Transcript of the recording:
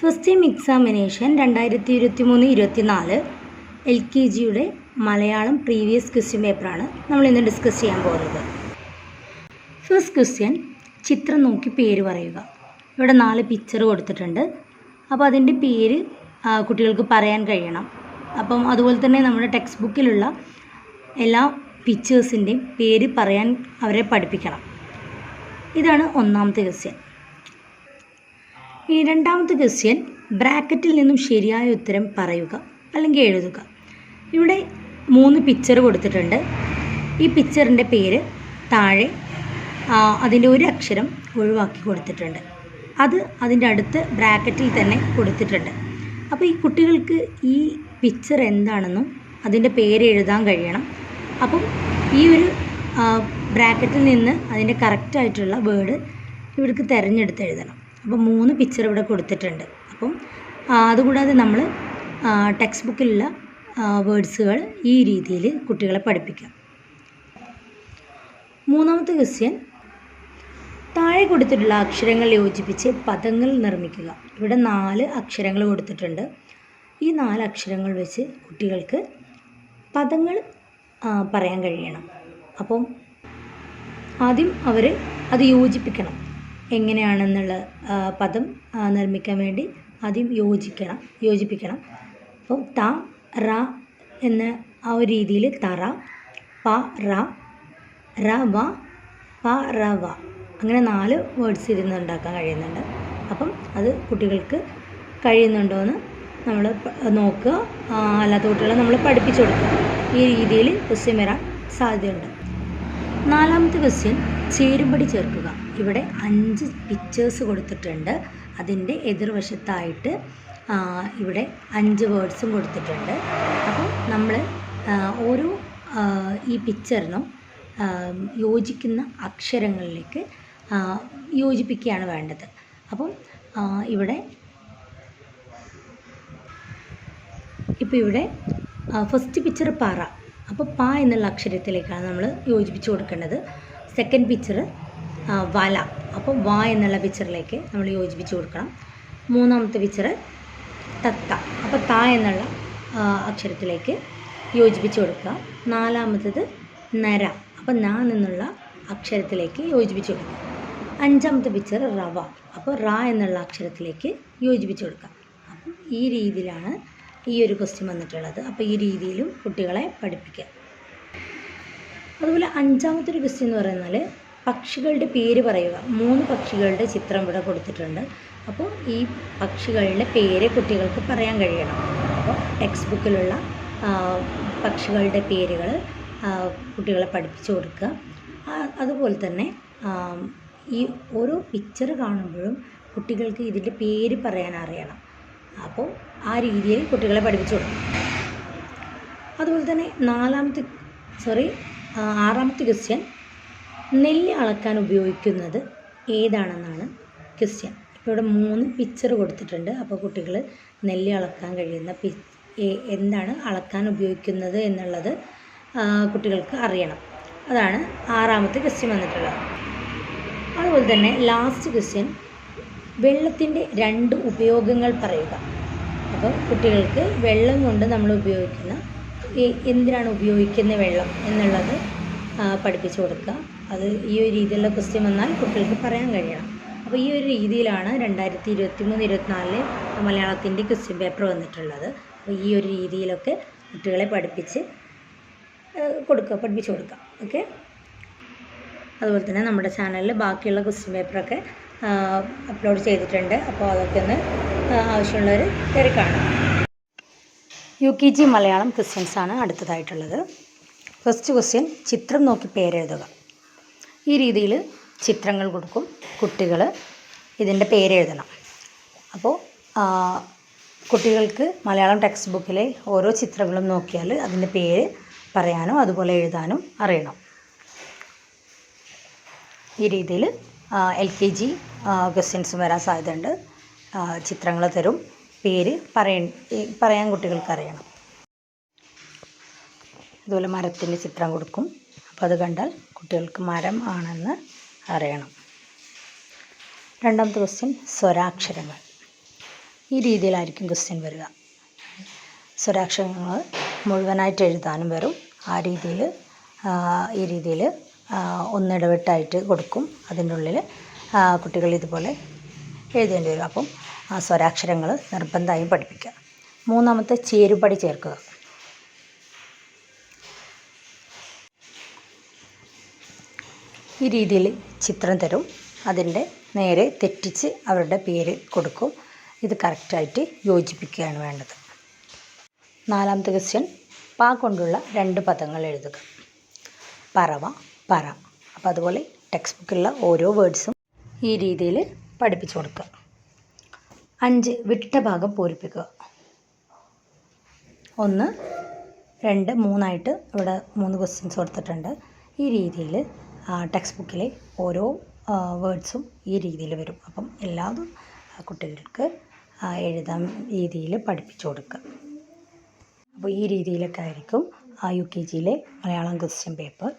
First time examination 2023-24 LKGയുടെ Malayalam previous question പേപ്പറാണ് നമ്മളിന്ന് ഡിസ്കസ് ചെയ്യാൻ പോകുന്നത്. ഫസ്റ്റ് ക്വസ്റ്റ്യൻ, ചിത്രം നോക്കി പേര് പറയുക. ഇവിടെ 4 പിക്ചർ കൊടുത്തിട്ടുണ്ട്. അപ്പോൾ അതിൻ്റെ പേര് കുട്ടികൾക്ക് പറയാൻ കഴിയണം. അപ്പം അതുപോലെ തന്നെ നമ്മുടെ ടെക്സ്റ്റ് ബുക്കിലുള്ള എല്ലാ പിക്ചേഴ്സിൻ്റെയും പേര് പറയാൻ അവരെ പഠിപ്പിക്കണം. ഇതാണ് ഒന്നാമത്തെ ക്വസ്റ്റ്യൻ. ഈ രണ്ടാമത്തെ ക്വസ്റ്റ്യൻ, ബ്രാക്കറ്റിൽ നിന്നും ശരിയായ ഉത്തരം പറയുക അല്ലെങ്കിൽ എഴുതുക. ഇവിടെ 3 പിക്ചർ കൊടുത്തിട്ടുണ്ട്. ഈ പിക്ചറിൻ്റെ പേര് താഴെ അതിൻ്റെ ഒരു അക്ഷരം ഒഴിവാക്കി കൊടുത്തിട്ടുണ്ട്. അത് അതിൻ്റെ അടുത്ത് ബ്രാക്കറ്റിൽ തന്നെ കൊടുത്തിട്ടുണ്ട്. അപ്പോൾ ഈ കുട്ടികൾക്ക് ഈ പിക്ചർ എന്താണെന്നും അതിൻ്റെ പേര് എഴുതാൻ കഴിയണം. അപ്പം ഈ ഒരു ബ്രാക്കറ്റിൽ നിന്ന് അതിൻ്റെ കറക്റ്റായിട്ടുള്ള വേർഡ് ഇവർക്ക് തിരഞ്ഞെടുത്ത് എഴുതണം. അപ്പോൾ 3 പിക്ചർ ഇവിടെ കൊടുത്തിട്ടുണ്ട്. അപ്പം അതുകൂടാതെ നമ്മൾ ടെക്സ്റ്റ് ബുക്കിലുള്ള വേർഡ്സുകൾ ഈ രീതിയിൽ കുട്ടികളെ പഠിപ്പിക്കാം. മൂന്നാമത്തെ ക്വസ്റ്റ്യൻ, താഴെ കൊടുത്തിട്ടുള്ള അക്ഷരങ്ങൾ യോജിപ്പിച്ച് പദങ്ങൾ നിർമ്മിക്കുക. ഇവിടെ 4 അക്ഷരങ്ങൾ കൊടുത്തിട്ടുണ്ട്. ഈ 4 അക്ഷരങ്ങൾ വെച്ച് കുട്ടികൾക്ക് പദങ്ങൾ പറയാൻ കഴിയണം. അപ്പം ആദ്യം അവർ അത് യോജിപ്പിക്കണം. എങ്ങനെയാണെന്നുള്ള പദം നിർമ്മിക്കാൻ വേണ്ടി ആദ്യം യോജിപ്പിക്കണം. അപ്പം ത റ എന്ന ആ ഒരു രീതിയിൽ തറ, പ റ, ര വ, പ റ വ, അങ്ങനെ 4 വേർഡ്സ് ഇരുന്ന് ഉണ്ടാക്കാൻ കഴിയുന്നുണ്ട്. അപ്പം അത് കുട്ടികൾക്ക് കഴിയുന്നുണ്ടോ എന്ന് നമ്മൾ നോക്കുക. അല്ലാത്ത കുട്ടികളെ നമ്മൾ പഠിപ്പിച്ചു കൊടുക്കുക. ഈ രീതിയിൽ ക്വസ്റ്റ്യൻ വരാൻ സാധ്യതയുണ്ട്. നാലാമത്തെ ക്വസ്റ്റ്യൻ, ചേരുംപടി ചേർക്കുക. ഇവിടെ 5 പിക്ചേഴ്സ് കൊടുത്തിട്ടുണ്ട്. അതിൻ്റെ എതിർവശത്തായിട്ട് ഇവിടെ 5 വേർഡ്സും കൊടുത്തിട്ടുണ്ട്. അപ്പോൾ നമ്മൾ ഓരോ ഈ പിക്ചറിനും യോജിക്കുന്ന അക്ഷരങ്ങളിലേക്ക് യോജിപ്പിക്കുകയാണ് വേണ്ടത്. അപ്പം ഇവിടെ ഫസ്റ്റ് പിക്ചർ പറ. അപ്പോൾ പ എന്നുള്ള അക്ഷരത്തിലേക്കാണ് നമ്മൾ യോജിപ്പിച്ച് കൊടുക്കേണ്ടത്. സെക്കൻഡ് പിക്ചർ വല. അപ്പോൾ വ എന്നുള്ള പിക്ചറിലേക്ക് നമ്മൾ യോജിപ്പിച്ച് കൊടുക്കണം. മൂന്നാമത്തെ പിക്ചർ തത്ത. അപ്പോൾ ത എന്നുള്ള അക്ഷരത്തിലേക്ക് യോജിപ്പിച്ച് കൊടുക്കുക. നാലാമത്തേത് നര. അപ്പോൾ ന എന്നുള്ള അക്ഷരത്തിലേക്ക് യോജിപ്പിച്ച് കൊടുക്കുക. അഞ്ചാമത്തെ പിക്ചർ റവ. അപ്പോൾ റ എന്നുള്ള അക്ഷരത്തിലേക്ക് യോജിപ്പിച്ച് കൊടുക്കുക. അപ്പം ഈ രീതിയിലാണ് ഈ ഒരു ക്വസ്റ്റ്യൻ വന്നിട്ടുള്ളത്. അപ്പോൾ ഈ രീതിയിലും കുട്ടികളെ പഠിപ്പിക്കുക. അതുപോലെ അഞ്ചാമത്തെ ഒരു ക്വസ്റ്റ്യൻ എന്ന് പറയുന്നത് പക്ഷികളുടെ പേര് പറയുക. 3 പക്ഷികളുടെ ചിത്രം ഇവിടെ കൊടുത്തിട്ടുണ്ട്. അപ്പോൾ ഈ പക്ഷികളുടെ പേര് കുട്ടികൾക്ക് പറയാൻ കഴിയണം. അപ്പോൾ ടെക്സ്റ്റ് ബുക്കിലുള്ള പക്ഷികളുടെ പേരുകൾ കുട്ടികളെ പഠിപ്പിച്ചു കൊടുക്കുക. അതുപോലെ തന്നെ ഈ ഓരോ പിക്ചർ കാണുമ്പോഴും കുട്ടികൾക്ക് ഇതിൻ്റെ പേര് പറയാൻ അറിയണം. അപ്പോൾ ആ രീതിയിൽ കുട്ടികളെ പഠിപ്പിച്ചു കൊടുക്കും. അതുപോലെ തന്നെ ആറാമത്തെ ക്വസ്റ്റ്യൻ, നെല്ല് അളക്കാൻ ഉപയോഗിക്കുന്നത് ഏതാണെന്നാണ് ക്വസ്റ്റ്യൻ. ഇപ്പോൾ ഇവിടെ 3 പിക്ചർ കൊടുത്തിട്ടുണ്ട്. അപ്പോൾ കുട്ടികൾ നെല്ല് അളക്കാൻ കഴിയുന്ന എന്താണ് അളക്കാൻ ഉപയോഗിക്കുന്നത് എന്നുള്ളത് കുട്ടികൾക്ക് അറിയണം. അതാണ് ആറാമത്തെ ക്വസ്റ്റ്യൻ വന്നിട്ടുള്ളത്. അതുപോലെ തന്നെ ലാസ്റ്റ് ക്വസ്റ്റ്യൻ, വെള്ളത്തിൻ്റെ 2 ഉപയോഗങ്ങൾ പറയുക. അപ്പോൾ കുട്ടികൾക്ക് വെള്ളം കൊണ്ട് നമ്മൾ ഉപയോഗിക്കുന്ന എന്തിനാണ് ഉപയോഗിക്കുന്ന വെള്ളം എന്നുള്ളത് പഠിപ്പിച്ചു കൊടുക്കുക. അത് ഈ ഒരു രീതിയിലുള്ള ക്വസ്റ്റ്യൻ വന്നാൽ കുട്ടികൾക്ക് പറയാൻ കഴിയണം. അപ്പോൾ ഈ ഒരു രീതിയിലാണ് 2023-24 മലയാളത്തിൻ്റെ ക്വസ്റ്റ്യൻ പേപ്പർ വന്നിട്ടുള്ളത്. അപ്പോൾ ഈ ഒരു രീതിയിലൊക്കെ കുട്ടികളെ പഠിപ്പിച്ചു കൊടുക്കുക. ഓക്കെ. അതുപോലെ തന്നെ നമ്മുടെ ചാനലിൽ ബാക്കിയുള്ള ക്വസ്റ്റ്യൻ പേപ്പറൊക്കെ അപ്ലോഡ് ചെയ്തിട്ടുണ്ട്. അപ്പോൾ അതൊക്കെ ഒന്ന് ആവശ്യമുള്ളവർ കയറി കാണും. UKG മലയാളം ക്വസ്റ്റ്യൻസാണ് അടുത്തതായിട്ടുള്ളത്. ഫസ്റ്റ് ക്വസ്റ്റ്യൻ, ചിത്രം നോക്കി പേരെഴുതുക. ഈ രീതിയിൽ ചിത്രങ്ങൾ കൊടുക്കും. കുട്ടികൾ ഇതിൻ്റെ പേരെഴുതണം. അപ്പോൾ കുട്ടികൾക്ക് മലയാളം ടെക്സ്റ്റ് ബുക്കിലെ ഓരോ ചിത്രങ്ങളും നോക്കിയാൽ അതിൻ്റെ പേര് പറയാനോ അതുപോലെ എഴുതാനും അറിയണം. ഈ രീതിയിൽ LKG ക്വസ്റ്റ്യൻസ് വരാൻ സാധ്യതയുണ്ട്. ചിത്രങ്ങൾ തരും, പേര് പറയാൻ കുട്ടികൾക്ക് അറിയണം. അതുപോലെ മരത്തിൻ്റെ ചിത്രം കൊടുക്കും. അപ്പോൾ അത് കണ്ടാൽ കുട്ടികൾക്ക് മരം ആണെന്ന് അറിയണം. രണ്ടാമത്തെ ക്വസ്റ്റ്യൻ, സ്വരാക്ഷരങ്ങൾ. ഈ രീതിയിലായിരിക്കും ക്വസ്റ്റ്യൻ വരിക. സ്വരാക്ഷരങ്ങൾ മുഴുവനായിട്ട് എഴുതാനും വരും. ഈ രീതിയിൽ ഒന്നിടവിട്ടായിട്ട് കൊടുക്കും. അതിൻ്റെ ഉള്ളിൽ കുട്ടികൾ ഇതുപോലെ എഴുതേണ്ടി വരും. അപ്പം സ്വരാക്ഷരങ്ങൾ നിർബന്ധമായും പഠിപ്പിക്കുക. മൂന്നാമത്തെ ചേരുപടി ചേർക്കുക. ഈ രീതിയിൽ ചിത്രം തരും. അതിൻ്റെ നേരെ തെറ്റിച്ച് അവരുടെ പേര് കൊടുക്കും. ഇത് കറക്റ്റായിട്ട് യോജിപ്പിക്കുകയാണ് വേണ്ടത്. നാലാമത്തെ ക്വസ്റ്റ്യൻ, പ കൊണ്ടുള്ള 2 പദങ്ങൾ എഴുതുക. പറവ, പറ. അപ്പോൾ അതുപോലെ ടെക്സ്റ്റ് ബുക്കിലുള്ള ഓരോ വേർഡ്സും ഈ രീതിയിൽ പഠിപ്പിച്ചു കൊടുക്കുക. 5 വിട്ട ഭാഗം പൂരിപ്പിക്കുക. 1, 2, 3 ഇവിടെ 3 ക്വസ്റ്റ്യൻസ് കൊടുത്തിട്ടുണ്ട്. ഈ രീതിയിൽ ടെക്സ്റ്റ് ബുക്കിലെ ഓരോ വേർഡ്സും ഈ രീതിയിൽ വരും. അപ്പം എല്ലാതും കുട്ടികൾക്ക് എഴുതാൻ രീതിയിൽ പഠിപ്പിച്ചു കൊടുക്കുക. അപ്പോൾ ഈ രീതിയിലൊക്കെ ആയിരിക്കും UKGയിലെ മലയാളം ക്വസ്റ്റ്യൻ പേപ്പർ.